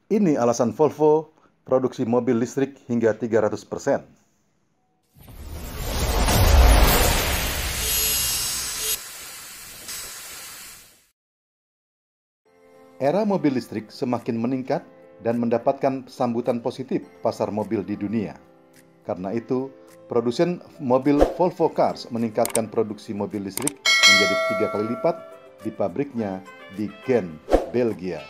Ini alasan Volvo produksi mobil listrik hingga 300%. Era mobil listrik semakin meningkat dan mendapatkan sambutan positif pasar mobil di dunia. Karena itu, produsen mobil Volvo Cars meningkatkan produksi mobil listrik menjadi 3 kali lipat di pabriknya di Gent, Belgia.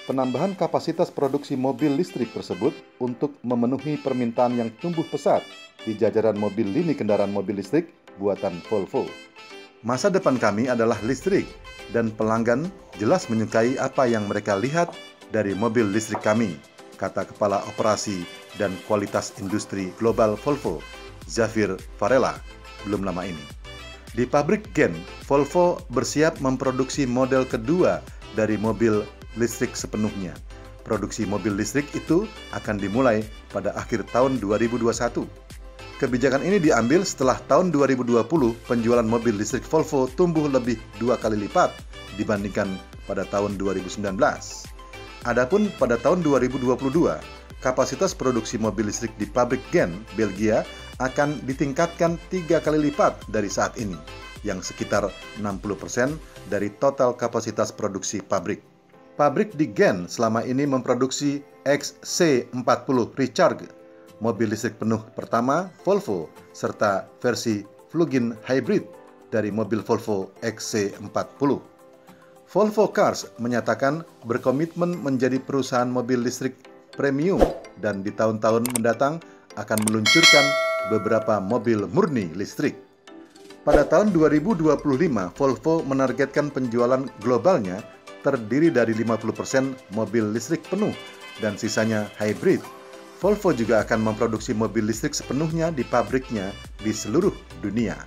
Penambahan kapasitas produksi mobil listrik tersebut untuk memenuhi permintaan yang tumbuh pesat di jajaran mobil lini kendaraan mobil listrik buatan Volvo. Masa depan kami adalah listrik, dan pelanggan jelas menyukai apa yang mereka lihat dari mobil listrik kami, kata Kepala Operasi dan Kualitas Industri Global Volvo, Xavier Varela, belum lama ini. Di pabrik Gent, Volvo bersiap memproduksi model kedua dari mobil listrik sepenuhnya. Produksi mobil listrik itu akan dimulai pada akhir tahun 2021. Kebijakan ini diambil setelah tahun 2020 penjualan mobil listrik Volvo tumbuh lebih 2 kali lipat dibandingkan pada tahun 2019. Adapun pada tahun 2022, kapasitas produksi mobil listrik di pabrik Gent, Belgia akan ditingkatkan 3 kali lipat dari saat ini, yang sekitar 60% dari total kapasitas produksi pabrik. Pabrik di Gent selama ini memproduksi XC40 Recharge, mobil listrik penuh pertama Volvo, serta versi plug-in hybrid dari mobil Volvo XC40. Volvo Cars menyatakan berkomitmen menjadi perusahaan mobil listrik premium dan di tahun-tahun mendatang akan meluncurkan beberapa mobil murni listrik. Pada tahun 2025, Volvo menargetkan penjualan globalnya terdiri dari 50% mobil listrik penuh dan sisanya hybrid. Volvo juga akan memproduksi mobil listrik sepenuhnya di pabriknya di seluruh dunia.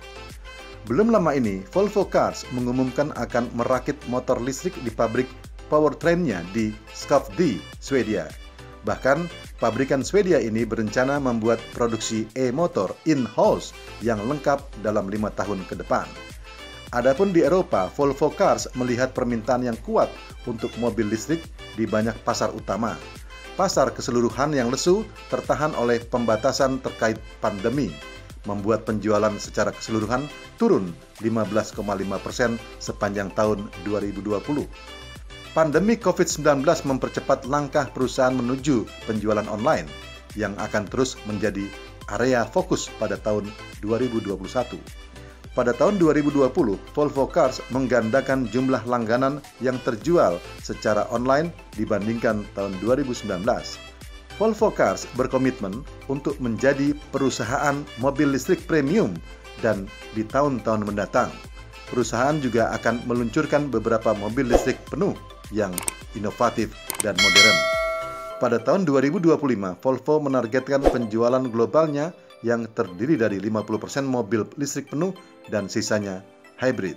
Belum lama ini, Volvo Cars mengumumkan akan merakit motor listrik di pabrik powertrain-nya di Skövde, Swedia. Bahkan, pabrikan Swedia ini berencana membuat produksi e-motor in-house yang lengkap dalam 5 tahun ke depan. Adapun di Eropa, Volvo Cars melihat permintaan yang kuat untuk mobil listrik di banyak pasar utama. Pasar keseluruhan yang lesu tertahan oleh pembatasan terkait pandemi, membuat penjualan secara keseluruhan turun 15,5% sepanjang tahun 2020. Pandemi COVID-19 mempercepat langkah perusahaan menuju penjualan online yang akan terus menjadi area fokus pada tahun 2021. Pada tahun 2020, Volvo Cars menggandakan jumlah langganan yang terjual secara online dibandingkan tahun 2019. Volvo Cars berkomitmen untuk menjadi perusahaan mobil listrik premium dan di tahun-tahun mendatang. Perusahaan juga akan meluncurkan beberapa mobil listrik penuh yang inovatif dan modern. Pada tahun 2025, Volvo menargetkan penjualan globalnya yang terdiri dari 50% mobil listrik penuh dan sisanya hybrid.